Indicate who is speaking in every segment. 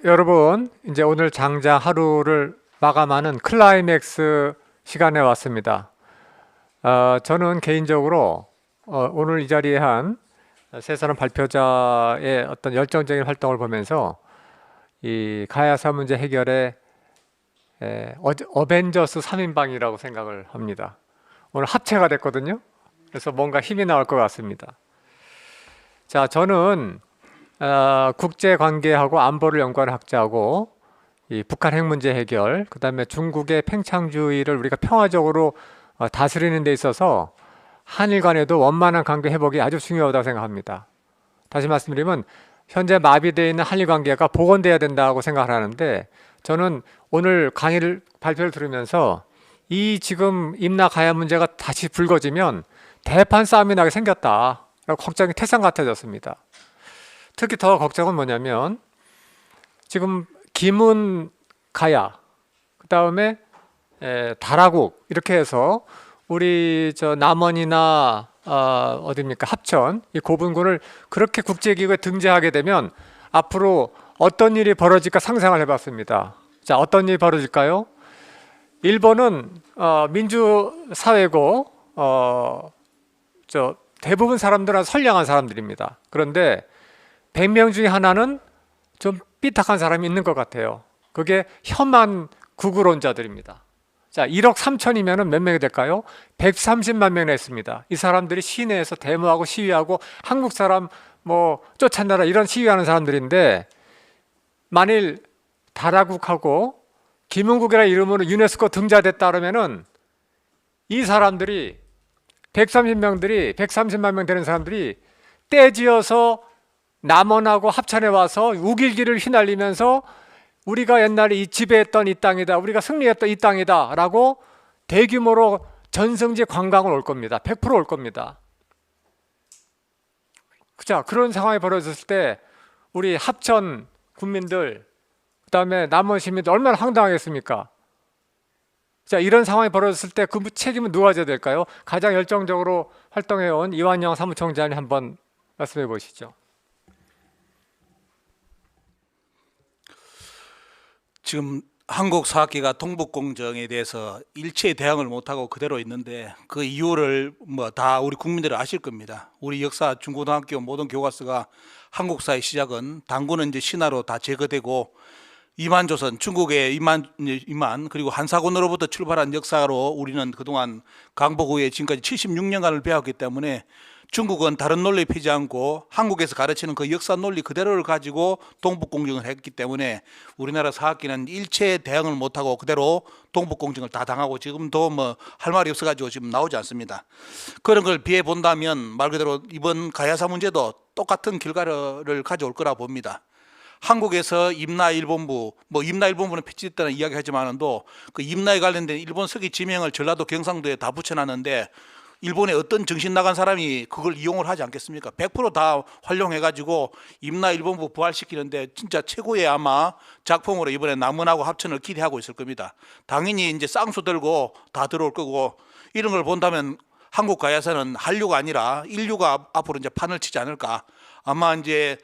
Speaker 1: 여러분, 이제 오늘 장장 하루를 마감하는 클라이맥스 시간에 왔습니다. 저는 개인적으로 오늘 이 자리에 한 세 사람 발표자의 어떤 열정적인 활동을 보면서 이 가야사 문제 해결에 어벤져스 3인방이라고 생각을 합니다. 오늘 합체가 됐거든요. 그래서 뭔가 힘이 나올 것 같습니다. 자, 저는 국제관계하고 안보를 연구하는 학자고 이 북한 핵 문제 해결, 그다음에 중국의 팽창주의를 우리가 평화적으로 다스리는 데 있어서 한일 간에도 원만한 관계 회복이 아주 중요하다고 생각합니다. 다시 말씀드리면 현재 마비되어 있는 한일 관계가 복원돼야 된다고 생각을 하는데, 저는 오늘 발표를 들으면서 이 지금 임나 가야 문제가 다시 불거지면 대판 싸움이 나게 생겼다 라고 걱정이 태산 같아졌습니다. 특히 더 걱정은 뭐냐면 지금 김은 가야, 그 다음에 다라국 이렇게 해서 우리 저 남원이나 어디입니까 합천 이 고분군을 그렇게 국제기구에 등재하게 되면 앞으로 어떤 일이 벌어질까 상상을 해봤습니다. 자, 어떤 일이 벌어질까요? 일본은 민주사회고 대부분 사람들은 선량한 사람들입니다. 그런데 100명 중에 하나는 좀 삐딱한 사람이 있는 것 같아요. 그게 혐한 구구론자들입니다. 자, 1억 3천이면 몇 명이 될까요? 130만 명이나 했습니다. 이 사람들이 시내에서 데모하고 시위하고 한국 사람 뭐 쫓아내라 이런 시위하는 사람들인데, 만일 다라국하고 김은국이라는 이름으로 유네스코 등재됐다 그러면은 이 사람들이 130만 명 되는 사람들이 떼지어서 남원하고 합천에 와서 우길기를 휘날리면서 우리가 옛날에 이 지배했던 이 땅이다, 우리가 승리했던 이 땅이다 라고 대규모로 전성지 관광을 올 겁니다. 100% 올 겁니다. 자, 그런 상황이 벌어졌을 때 우리 합천 군민들, 그 다음에 남원 시민들 얼마나 황당하겠습니까? 자, 이런 상황이 벌어졌을 때 그 책임은 누가 져야 될까요? 가장 열정적으로 활동해온 이완영 사무총장님 한번 말씀해 보시죠.
Speaker 2: 지금 한국 사학계가 동북공정에 대해서 일체의 대응을 못하고 그대로 있는데, 그 이유를 뭐 다 우리 국민들은 아실 겁니다. 우리 역사 중고등학교 모든 교과서가 한국사의 시작은 당군은 이제 신화로 다 제거되고 이만조선 중국의 이만 그리고 한사군으로부터 출발한 역사로 우리는 그동안 강복 후에 지금까지 76년간을 배웠기 때문에 중국은 다른 논리 피지 않고 한국에서 가르치는 그 역사 논리 그대로를 가지고 동북공정을 했기 때문에 우리나라 사학기는 일체의 대응을 못하고 그대로 동북공정을 다 당하고 지금도 뭐 할 말이 없어가지고 지금 나오지 않습니다. 그런 걸 비해 본다면 말 그대로 이번 가야사 문제도 똑같은 결과를 가져올 거라 봅니다. 한국에서 임나일본부, 뭐 임나일본부는 폐지됐다는 이야기 하지만도 그 임나에 관련된 일본 서기 지명을 전라도 경상도에 다 붙여놨는데, 일본에 어떤 정신 나간 사람이 그걸 이용을 하지 않겠습니까? 100%다 활용해가지고 임나일본부 부활시키는데 진짜 최고의 아마 작품으로 이번에 남원하고 합천을 기대하고 있을 겁니다. 당연히 이제 쌍수 들고 다 들어올 거고, 이런 걸 본다면 한국 가야사는 한류가 아니라 인류가 앞으로 이제 판을 치지 않을까. 아마 이제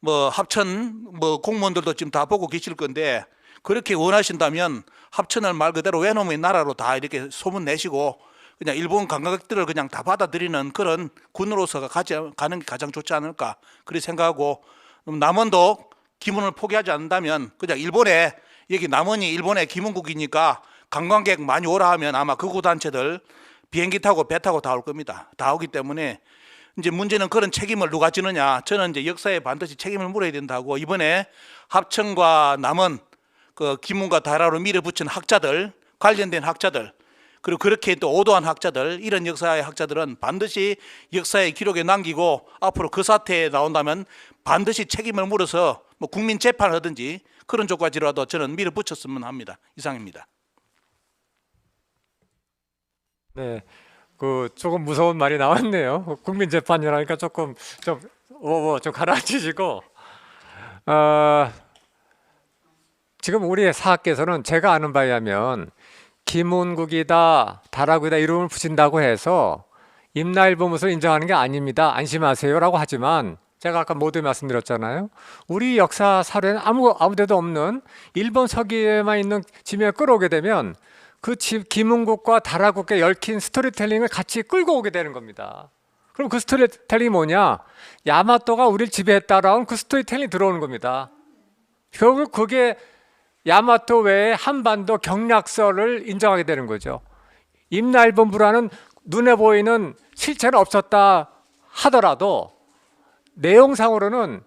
Speaker 2: 뭐 합천 뭐 공무원들도 지금 다 보고 계실 건데, 그렇게 원하신다면 합천을 말 그대로 외놈의 나라로 다 이렇게 소문 내시고 그냥 일본 관광객들을 그냥 다 받아들이는 그런 군으로서 가는 게 가장 좋지 않을까 그렇게 생각하고, 남원도 기문을 포기하지 않는다면 그냥 일본에, 여기 남원이 일본의 기문국이니까 관광객 많이 오라 하면 아마 극우단체들 비행기 타고 배 타고 다 올 겁니다. 다 오기 때문에 이제 문제는 그런 책임을 누가 지느냐. 저는 이제 역사에 반드시 책임을 물어야 된다고, 이번에 합천과 남원 그 기문과 다라로 밀어붙인 학자들, 관련된 학자들, 그리고 그렇게 또 오도한 학자들, 이런 역사의 학자들은 반드시 역사의 기록에 남기고 앞으로 그 사태에 나온다면 반드시 책임을 물어서 뭐 국민 재판을 하든지 그런 쪽까지라도 저는 밀어붙였으면 합니다. 이상입니다.
Speaker 1: 네, 그 조금 무서운 말이 나왔네요. 국민재판이라니까 조금 좀 가라앉히시고, 지금 우리 사학계에서는 제가 아는 바에 하면 김은국이다, 다라국이다 이름을 붙인다고 해서 임나일본무를 인정하는 게 아닙니다. 안심하세요라고 하지만 제가 아까 모두에 말씀드렸잖아요. 우리 역사 사료에는 아무 데도 없는 일본 서기에만 있는 지명을 끌어오게 되면 그 김은국과 다라국에 얽힌 스토리텔링을 같이 끌고 오게 되는 겁니다. 그럼 그 스토리텔링이 뭐냐? 야마토가 우리를 지배했다라는 그 스토리텔링이 들어오는 겁니다. 결국 그게 야마토 외에 한반도 경락설을 인정하게 되는 거죠. 임나일본부라는 눈에 보이는 실체는 없었다 하더라도 내용상으로는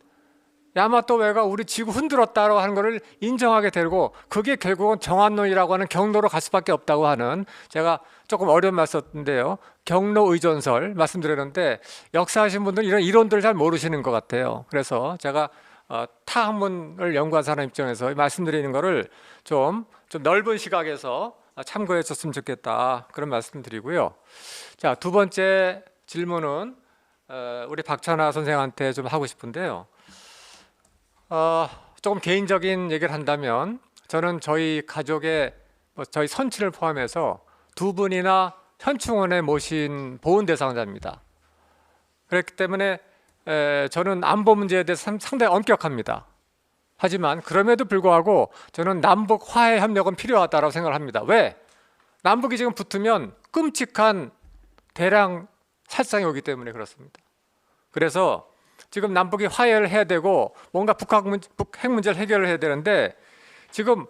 Speaker 1: 야마토웨가 우리 지구 흔들었다고 하는 것을 인정하게 되고, 그게 결국은 정한론이라고 하는 경로로 갈 수밖에 없다고 하는, 제가 조금 어려운 말 썼는데요, 경로 의존설 말씀드렸는데 역사하신 분들은 이런 이론들을 잘 모르시는 것 같아요. 그래서 제가 타 학문을 연구한 사람 입장에서 말씀드리는 거를 좀 넓은 시각에서 참고해 줬으면 좋겠다, 그런 말씀 드리고요. 자, 두 번째 질문은 우리 박찬하 선생한테 좀 하고 싶은데요. 조금 개인적인 얘기를 한다면 저는 저희 가족의 저희 선친을 포함해서 두 분이나 현충원에 모신 보훈 대상자입니다. 그렇기 때문에 저는 안보 문제에 대해서 상당히 엄격합니다. 하지만 그럼에도 불구하고 저는 남북 화해 협력은 필요하다고 생각을 합니다. 왜? 남북이 지금 붙으면 끔찍한 대량 살상이 오기 때문에 그렇습니다. 그래서 지금 남북이 화해를 해야 되고 뭔가 북핵 문제를 해결을 해야 되는데, 지금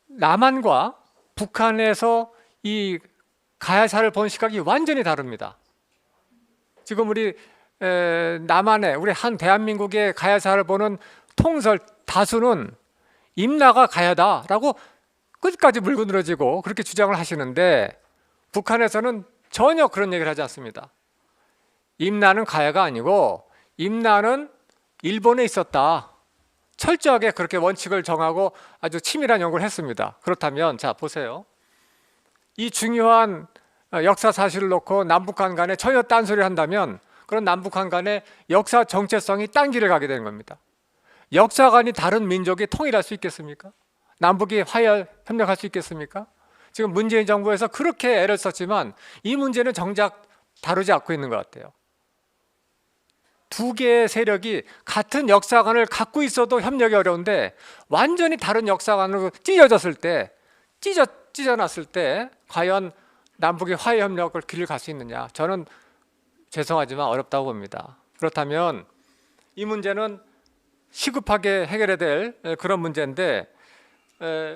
Speaker 1: 남한과 북한에서 이 가야사를 본 시각이 완전히 다릅니다. 지금 우리 남한에 우리 한 대한민국의 가야사를 보는 통설 다수는 임나가 가야다라고 끝까지 물고 늘어지고 그렇게 주장을 하시는데, 북한에서는 전혀 그런 얘기를 하지 않습니다. 임나는 가야가 아니고 임나는 일본에 있었다. 철저하게 그렇게 원칙을 정하고 아주 치밀한 연구를 했습니다. 그렇다면 자 보세요. 이 중요한 역사 사실을 놓고 남북한 간에 전혀 딴소리를 한다면 그런 남북한 간의 역사 정체성이 딴 길을 가게 되는 겁니다. 역사관이 다른 민족이 통일할 수 있겠습니까? 남북이 화해 협력할 수 있겠습니까? 지금 문재인 정부에서 그렇게 애를 썼지만 이 문제는 정작 다루지 않고 있는 것 같아요. 두 개의 세력이 같은 역사관을 갖고 있어도 협력이 어려운데 완전히 다른 역사관으로 찢어졌을 때, 찢어놨을 때 과연 남북이 화해 협력을 길을 갈 수 있느냐? 저는 죄송하지만 어렵다고 봅니다. 그렇다면 이 문제는 시급하게 해결해야 될 그런 문제인데,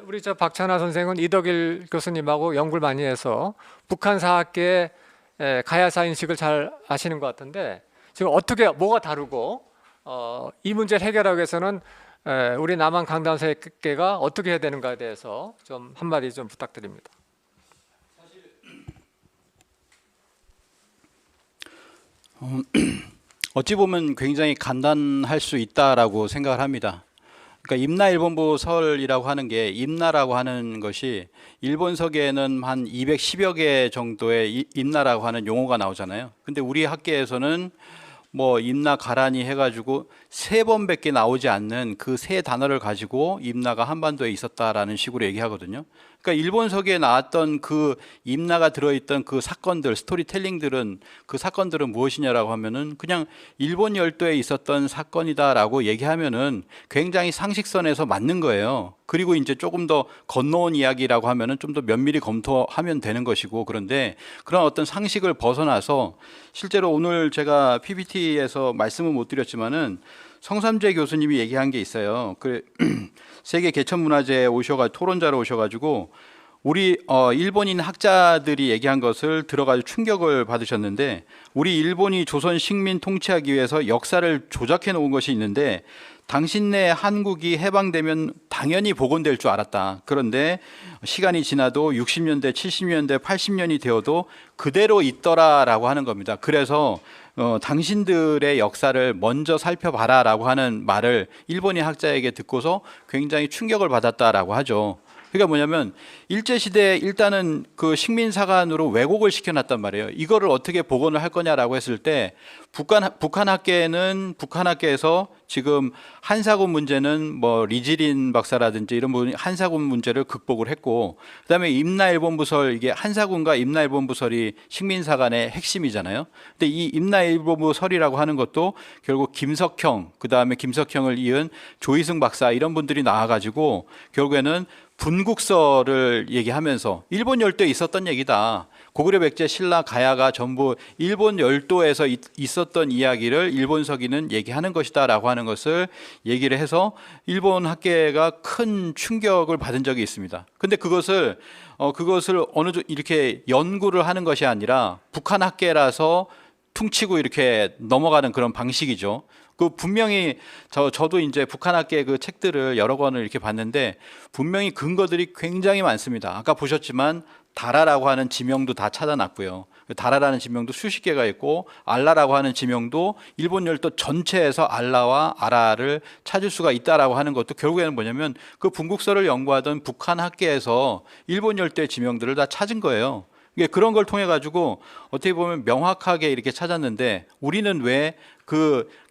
Speaker 1: 우리 저 박찬하 선생은 이덕일 교수님하고 연구를 많이 해서 북한 사학계의 가야사 인식을 잘 아시는 것 같은데, 지금 어떻게 뭐가 다르고 이 문제를 해결하기 위해서는 우리 남한 강단세계가 어떻게 해야 되는가에 대해서 좀 한마디 좀 부탁드립니다.
Speaker 3: 어찌 보면 굉장히 간단할 수 있다라고 생각을 합니다. 그러니까 임나일본부 설이라고 하는 게, 임나라고 하는 것이 일본서계에는 한 210여 개 정도의 임나라고 하는 용어가 나오잖아요. 근데 우리 학계에서는 뭐 임나 가란이 해가지고 3번밖에 나오지 않는 그 세 단어를 가지고 임나가 한반도에 있었다라는 식으로 얘기하거든요. 그러니까 일본서기에 나왔던 그 임나가 들어있던 그 사건들, 스토리텔링들은, 그 사건들은 무엇이냐라고 하면은 그냥 일본 열도에 있었던 사건이다라고 얘기하면은 굉장히 상식선에서 맞는 거예요. 그리고 이제 조금 더 건너온 이야기라고 하면은 좀 더 면밀히 검토하면 되는 것이고, 그런데 그런 어떤 상식을 벗어나서 실제로 오늘 제가 PPT에서 말씀은 못 드렸지만은 성삼재 교수님이 얘기한 게 있어요. 그 세계 개천문화제에 토론자로 오셔가지고 우리 일본인 학자들이 얘기한 것을 들어가지고 충격을 받으셨는데, 우리 일본이 조선 식민 통치하기 위해서 역사를 조작해 놓은 것이 있는데 당신네 한국이 해방되면 당연히 복원될 줄 알았다. 그런데 시간이 지나도 60년대, 70년대, 80년이 되어도 그대로 있더라라고 하는 겁니다. 그래서 당신들의 역사를 먼저 살펴봐라라고 하는 말을 일본인 학자에게 듣고서 굉장히 충격을 받았다라고 하죠. 그러니까 뭐냐면 일제 시대에 일단은 그 식민사관으로 왜곡을 시켜놨단 말이에요. 이거를 어떻게 복원을 할 거냐라고 했을 때 북한 학계에서 지금 한사군 문제는 뭐 리지린 박사라든지 이런 분이 한사군 문제를 극복을 했고, 그다음에 임나일본부설, 이게 한사군과 임나일본부설이 식민사관의 핵심이잖아요. 근데 이 임나일본부설이라고 하는 것도 결국 김석형, 그다음에 김석형을 이은 조희승 박사 이런 분들이 나와가지고 결국에는 분국설을 얘기하면서 일본 열도에 있었던 얘기다. 고구려 백제 신라 가야가 전부 일본 열도에서 있었던 이야기를 일본 서기는 얘기하는 것이다라고 하는 것을 얘기를 해서 일본 학계가 큰 충격을 받은 적이 있습니다. 근데 그것을 어느 정도 이렇게 연구를 하는 것이 아니라 북한 학계라서 퉁치고 이렇게 넘어가는 그런 방식이죠. 그 분명히 저도 이제 북한 학계 그 책들을 여러 권을 이렇게 봤는데 분명히 근거들이 굉장히 많습니다. 아까 보셨지만 다라라고 하는 지명도 다 찾아놨고요. 다라라는 지명도 수십 개가 있고 알라라고 하는 지명도 일본 열도 전체에서 알라와 아라를 찾을 수가 있다라고 하는 것도 결국에는 뭐냐면 그 분국설을 연구하던 북한 학계에서 일본 열도의 지명들을 다 찾은 거예요. 이게 그런 걸 통해 가지고 어떻게 보면 명확하게 이렇게 찾았는데 우리는 왜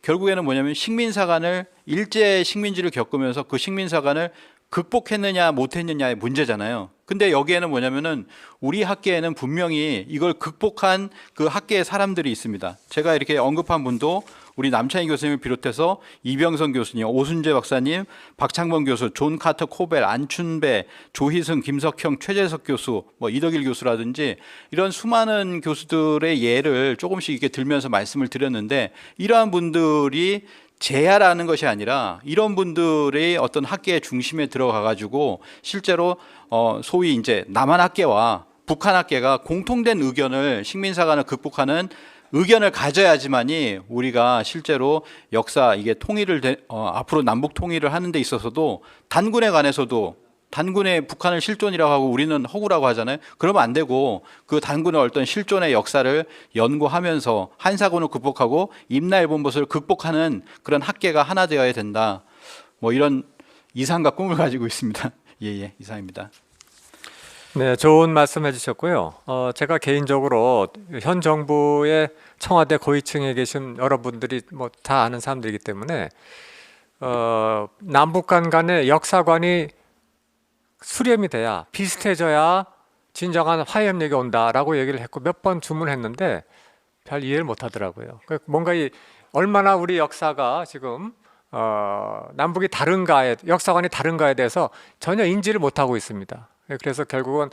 Speaker 3: 결국에는 뭐냐면 식민사관을 일제 식민지를 겪으면서 그 식민사관을 극복했느냐 못했느냐의 문제잖아요. 근데 여기에는 뭐냐면은 우리 학계에는 분명히 이걸 극복한 그 학계의 사람들이 있습니다. 제가 이렇게 언급한 분도 우리 남창희 교수님을 비롯해서 이병선 교수님, 오순재 박사님, 박창범 교수, 존 카터 코벨, 안춘배, 조희승, 김석형, 최재석 교수, 뭐 이덕일 교수라든지 이런 수많은 교수들의 예를 조금씩 이렇게 들면서 말씀을 드렸는데 이러한 분들이 제야라는 것이 아니라 이런 분들의 어떤 학계의 중심에 들어가 가지고 실제로 소위 이제 남한 학계와 북한 학계가 공통된 의견을 식민사관을 극복하는 의견을 가져야지만이 우리가 실제로 역사 이게 앞으로 남북 통일을 하는 데 있어서도 단군에 관해서도 단군의 북한을 실존이라고 하고 우리는 허구라고 하잖아요. 그러면 안 되고 그 단군의 어떤 실존의 역사를 연구하면서 한사군을 극복하고 임나일본보서를 극복하는 그런 학계가 하나 되어야 된다. 뭐 이런 이상과 꿈을 가지고 있습니다. 예, 이상입니다.
Speaker 1: 네, 좋은 말씀 해주셨고요. 제가 개인적으로 현 정부의 청와대 고위층에 계신 여러분들이 뭐 다 아는 사람들이기 때문에 남북 간의 역사관이 수렴이 돼야 비슷해져야 진정한 화해협력이 온다라고 얘기를 했고 몇 번 주문했는데 별 이해를 못 하더라고요. 뭔가 얼마나 우리 역사가 지금 남북이 다른가에 역사관이 다른가에 대해서 전혀 인지를 못하고 있습니다. 그래서 결국은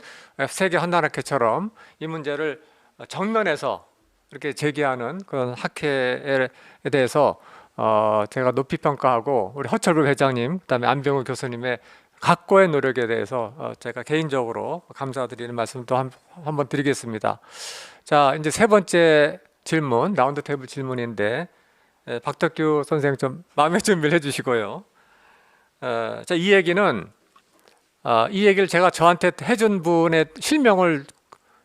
Speaker 1: 세계 한나라회처럼 이 문제를 정면에서 이렇게 제기하는 그런 학회에 대해서 제가 높이 평가하고 우리 허철부 회장님, 그다음에 안병우 교수님의 각고의 노력에 대해서 제가 개인적으로 감사드리는 말씀도 한번 드리겠습니다. 자, 이제 세 번째 질문, 라운드 테이블 질문인데 박덕규 선생 좀 마음의 준비를 해주시고요. 자, 이 얘기를 제가 저한테 해준 분의 실명을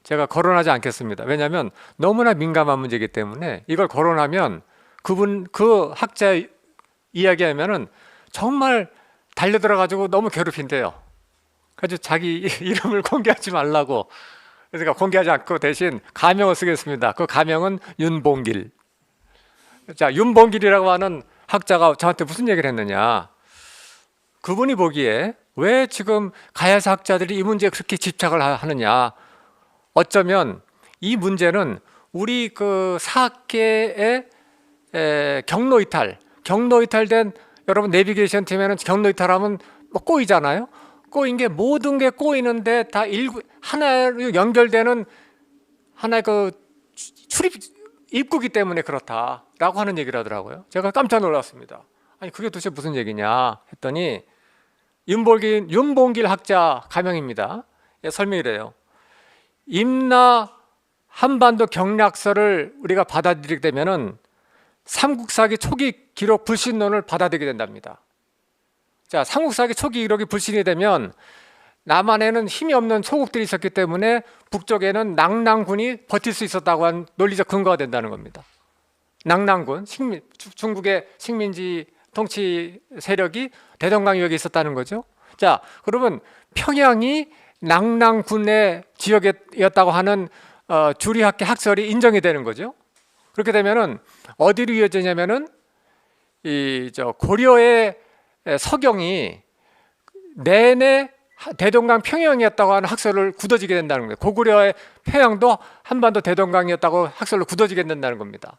Speaker 1: 제가 거론하지 않겠습니다. 왜냐하면 너무나 민감한 문제이기 때문에 이걸 거론하면 그 학자 이야기하면은 정말 달려들어가지고 너무 괴롭힌대요. 그래서 자기 이름을 공개하지 말라고. 그래서 공개하지 않고 대신 가명을 쓰겠습니다. 그 가명은 윤봉길. 자, 윤봉길이라고 하는 학자가 저한테 무슨 얘기를 했느냐. 그분이 보기에 왜 지금 가야사 학자들이 이 문제에 그렇게 집착을 하느냐. 어쩌면 이 문제는 우리 그 사학계의 경로 이탈된 여러분 내비게이션 팀에는 경로 이탈하면 뭐 꼬이잖아요. 꼬인 게 모든 게 꼬이는데 다 하나로 연결되는 하나의 그 출입 입구기 때문에 그렇다라고 하는 얘기를 하더라고요. 제가 깜짝 놀랐습니다. 아니 그게 도대체 무슨 얘기냐 했더니 윤봉길 학자 가명입니다. 예, 설명이래요. 임나 한반도 경략설을 우리가 받아들이게 되면은 삼국사기 초기 기록 불신론을 받아들이게 된답니다. 자, 삼국사기 초기 기록이 불신이 되면 남한에는 힘이 없는 소국들이 있었기 때문에 북쪽에는 낙랑군이 버틸 수 있었다고 한 논리적 근거가 된다는 겁니다. 낙랑군, 중국의 식민지 통치 세력이 대동강 유역에 있었다는 거죠. 자, 그러면 평양이 낭랑군의 지역이었다고 하는 주리학계 학설이 인정이 되는 거죠. 그렇게 되면은 어디로 이어지냐면은 고려의 서경이 내내 대동강 평양이었다고 하는 학설을 굳어지게 된다는 거예요. 고구려의 평양도 한반도 대동강이었다고 학설로 굳어지게 된다는 겁니다.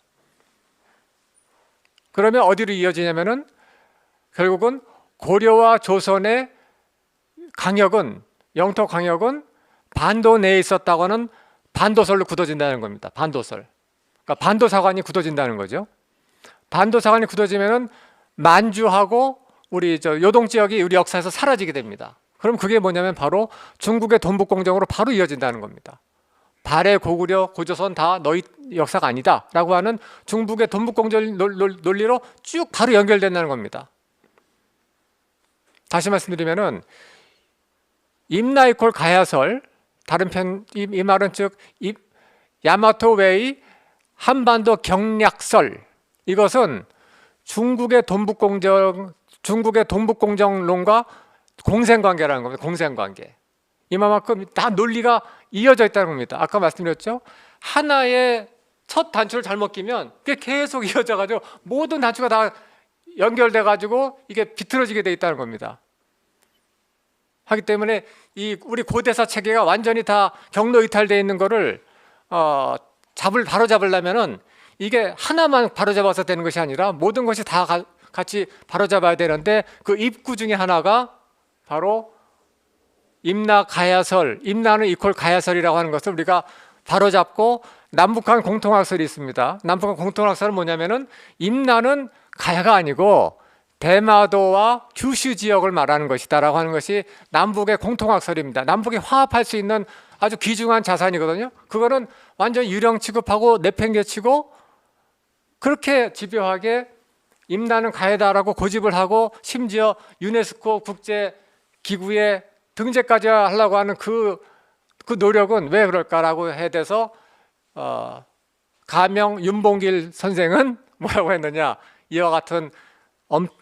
Speaker 1: 그러면 어디로 이어지냐면은 결국은 고려와 조선의 강역은, 영토 강역은 반도 내에 있었다고 하는 반도설로 굳어진다는 겁니다. 반도설. 그러니까 반도사관이 굳어진다는 거죠. 반도사관이 굳어지면은 만주하고 우리 요동 지역이 우리 역사에서 사라지게 됩니다. 그럼 그게 뭐냐면 바로 중국의 동북공정으로 바로 이어진다는 겁니다. 발해 고구려, 고조선 다 너희 역사가 아니다라고 하는 중국의 동북공정 논리로 쭉 바로 연결된다는 겁니다. 다시 말씀드리면은 임나 이퀄 가야설, 다른 편 이 말은 즉 야마토 외의 한반도 경략설, 이것은 중국의 동북공정론과 공생관계라는 겁니다. 공생관계. 이만큼 다 논리가 이어져 있다는 겁니다. 아까 말씀드렸죠. 하나의 첫 단추를 잘못 끼면 그게 계속 이어져가지고 모든 단추가 다 연결돼가지고 이게 비틀어지게 돼 있다는 겁니다. 하기 때문에 우리 고대사 체계가 완전히 다 경로 이탈되어 있는 거를 바로 잡으려면은 이게 하나만 바로 잡아서 되는 것이 아니라 모든 것이 다 같이 바로 잡아야 되는데 그 입구 중에 하나가 바로 임나 가야설, 임나는 이퀄 가야설이라고 하는 것을 우리가 바로 잡고 남북한 공통학설이 있습니다. 남북한 공통학설은 뭐냐면은 임나는 가야가 아니고 대마도와 규슈 지역을 말하는 것이다라고 하는 것이 남북의 공통학설입니다. 남북이 화합할 수 있는 아주 귀중한 자산이거든요. 그거는 완전 유령 취급하고 내팽개치고 그렇게 집요하게 임나는 가야다라고 고집을 하고 심지어 유네스코 국제기구에 등재까지 하려고 하는 그 노력은 왜 그럴까라고 해 대해서 가명 윤봉길 선생은 뭐라고 했느냐, 이와 같은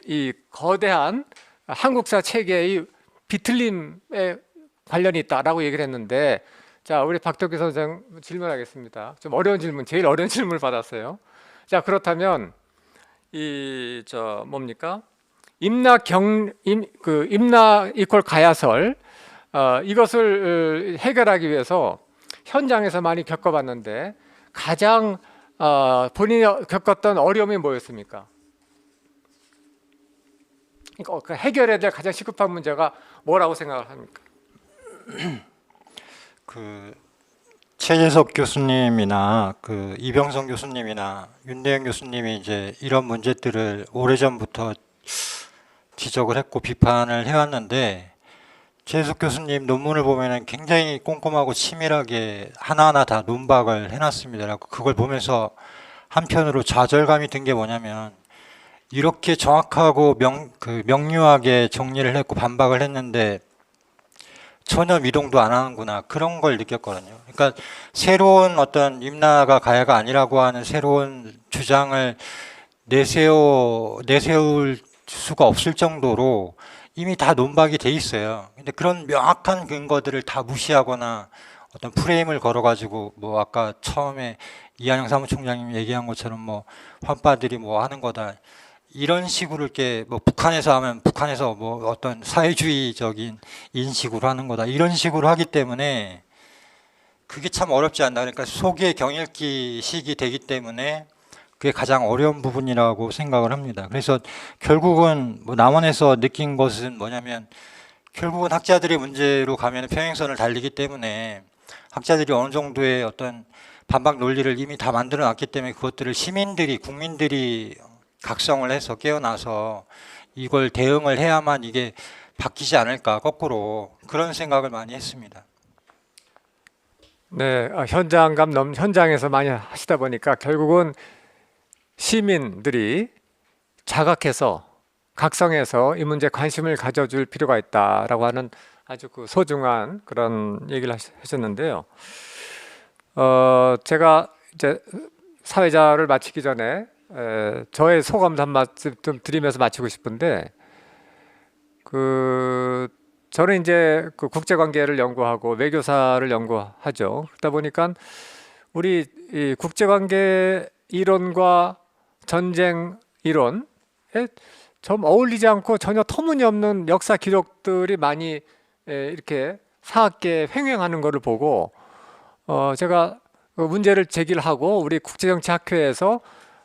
Speaker 1: 이 거대한 한국사 체계의 비틀림에 관련이 있다라고 얘기를 했는데, 자, 우리 박덕기 선생 질문하겠습니다. 좀 어려운 질문, 제일 어려운 질문을 받았어요. 자, 그렇다면 뭡니까? 임나 이퀄 가야설, 이것을 해결하기 위해서 현장에서 많이 겪어봤는데 가장 본인이 겪었던 어려움이 뭐였습니까? 그러니까 해결해야 될 가장 시급한 문제가 뭐라고 생각을 합니까?
Speaker 4: 최재석 교수님이나 이병성 교수님이나 윤대영 교수님이 이제 이런 문제들을 오래전부터 지적을 했고 비판을 해왔는데, 최재석 교수님 논문을 보면은 굉장히 꼼꼼하고 치밀하게 하나하나 다 논박을 해놨습니다. 그걸 보면서 한편으로 좌절감이 든 게 뭐냐면, 이렇게 정확하고 명료하게 정리를 했고 반박을 했는데 전혀 미동도 안 하는구나, 그런 걸 느꼈거든요. 그러니까 새로운 어떤 임나가 가야가 아니라고 하는 새로운 주장을 내세울 수가 없을 정도로 이미 다 논박이 돼 있어요. 근데 그런 명확한 근거들을 다 무시하거나 어떤 프레임을 걸어가지고 뭐 아까 처음에 이한영 사무총장님 얘기한 것처럼 뭐 환빠들이 뭐 하는 거다, 이런 식으로 이렇게 뭐 북한에서 하면 북한에서 뭐 어떤 사회주의적인 인식으로 하는 거다, 이런 식으로 하기 때문에 그게 참 어렵지 않나. 그러니까 소기의 경읽기식이 되기 때문에 그게 가장 어려운 부분이라고 생각을 합니다. 그래서 결국은 뭐 남원에서 느낀 것은 뭐냐면, 결국은 학자들의 문제로 가면 평행선을 달리기 때문에 학자들이 어느 정도의 어떤 반박 논리를 이미 다 만들어 놨기 때문에 그것들을 국민들이 각성을 해서 깨어나서 이걸 대응을 해야만 이게 바뀌지 않을까, 거꾸로 그런 생각을 많이 했습니다.
Speaker 1: 네, 현장에서 많이 하시다 보니까 결국은 시민들이 자각해서 각성해서 이 문제에 관심을 가져줄 필요가 있다라고 하는 아주 소중한 그런 얘기를 하셨는데요. 제가 이제 사회자를 마치기 전에 저의 소감도 한 말씀 좀 드리면서 마치고 싶은데, 저는 이제 그 국제관계를 연구하고 외교사를 연구하죠. 그러다 보니까 우리 이 국제관계 이론과 전쟁 이론에 좀 어울리지 않고 전혀 터무니없는 역사 기록들이 많이 이렇게 사학계에 횡행하는 것을 보고 제가 그 문제를 제기를 하고 우리 국제정치학회에서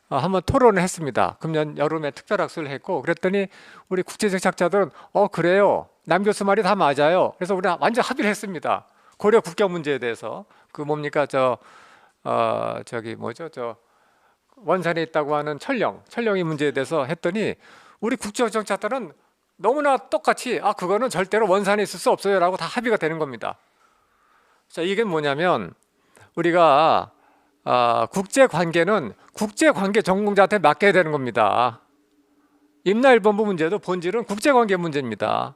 Speaker 1: 한번 토론을 했습니다. 금년 여름에 특별학술을 했고 그랬더니 우리 국제정치학자들은 그래요. 남 교수 말이 다 맞아요. 그래서 우리가 완전 합의를 했습니다. 고려 국경 문제에 대해서 그 뭡니까 저기 뭐죠 원산에 있다고 하는 철령이 문제에 대해서 했더니 우리 국제정치학자들은 너무나 똑같이 그거는 절대로 원산에 있을 수 없어요라고 다 합의가 되는 겁니다. 자, 이게 뭐냐면 우리가 국제관계는 국제관계 전공자한테 맡겨야 되는 겁니다. 임나일본부 문제도 본질은 국제관계 문제입니다.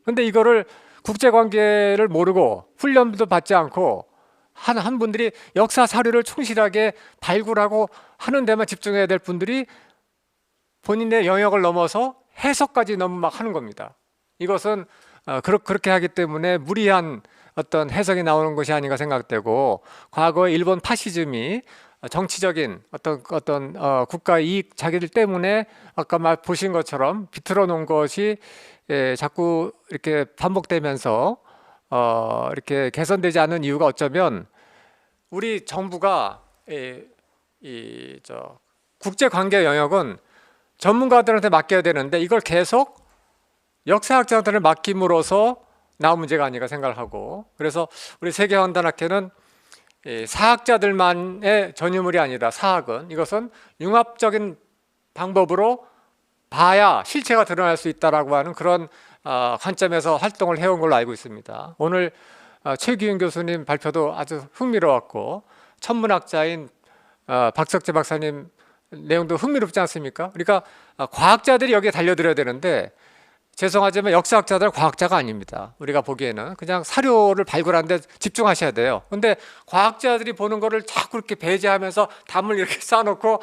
Speaker 1: 근데 이거를 국제관계를 모르고 훈련도 받지 않고 한 분들이 역사 사료를 충실하게 발굴하고 하는 데만 집중해야 될 분들이 본인의 영역을 넘어서 해석까지 너무 막 하는 겁니다. 이것은 그렇게 하기 때문에 무리한 어떤 해석이 나오는 것이 아닌가 생각되고 과거의 일본 파시즘이 정치적인 어떤 국가 이익 자기들 때문에 아까 말 보신 것처럼 비틀어 놓은 것이 자꾸 이렇게 반복되면서 이렇게 개선되지 않는 이유가 어쩌면 우리 정부가 국제 관계 영역은 전문가들한테 맡겨야 되는데 이걸 계속 역사학자들을 맡김으로써 나온 문제가 아닌가 생각을 하고 그래서 우리 세계환단학회는 사학자들만의 전유물이 아니라 사학은 이것은 융합적인 방법으로 봐야 실체가 드러날 수 있다라고 하는 그런 관점에서 활동을 해온 걸로 알고 있습니다. 오늘 최기윤 교수님 발표도 아주 흥미로웠고 천문학자인 박석재 박사님 내용도 흥미롭지 않습니까? 그러니까 과학자들이 여기에 달려들어야 되는데 죄송하지만 역사학자들은 과학자가 아닙니다. 우리가 보기에는 그냥 사료를 발굴하는 데 집중하셔야 돼요. 근데 과학자들이 보는 거를 자꾸 이렇게 배제하면서 담을 이렇게 쌓아놓고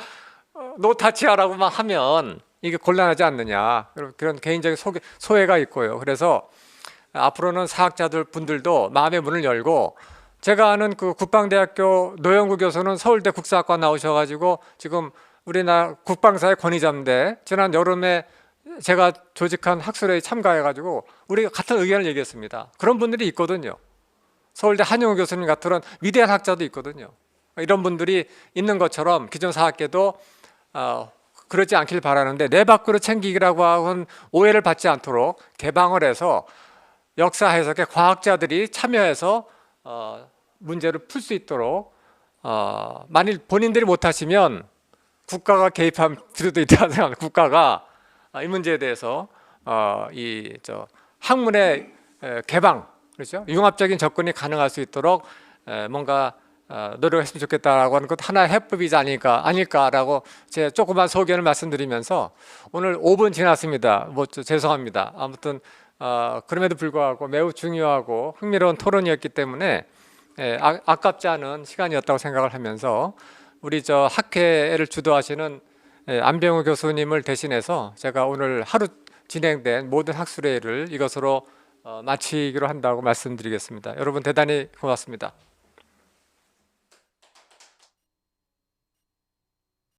Speaker 1: 노타치하라고만 하면 이게 곤란하지 않느냐 그런 개인적인 소회가 있고요. 그래서 앞으로는 사학자들 분들도 마음의 문을 열고 제가 아는 그 국방대학교 노영구 교수는 서울대 국사학과 나오셔가지고 지금 우리나라 국방사의 권위자인데 지난 여름에 제가 조직한 학술회에 참가해가지고 우리가 같은 의견을 얘기했습니다. 그런 분들이 있거든요. 서울대 한용우 교수님 같은 위대한 학자도 있거든요. 이런 분들이 있는 것처럼 기존 사학계도 그러지 않길 바라는데 내 밖으로 챙기기라고 하는 오해를 받지 않도록 개방을 해서 역사 해석에 과학자들이 참여해서 문제를 풀 수 있도록 만일 본인들이 못하시면 국가가 개입할 필요도 있다고 생각합니다. 국가가 이 문제에 대해서 학문의 개방, 그렇죠? 융합적인 접근이 가능할 수 있도록 뭔가 노력했으면 좋겠다라고 하는 것 하나의 해법이지 아닐까라고 제 조그만 소견을 말씀드리면서 오늘 5분 지났습니다. 죄송합니다. 아무튼 그럼에도 불구하고 매우 중요하고 흥미로운 토론이었기 때문에 아깝지 않은 시간이었다고 생각을 하면서 우리 학회를 주도하시는 안병우 교수님을 대신해서 제가 오늘 하루 진행된 모든 학술회의를 이것으로 마치기로 한다고 말씀드리겠습니다. 여러분 대단히 고맙습니다.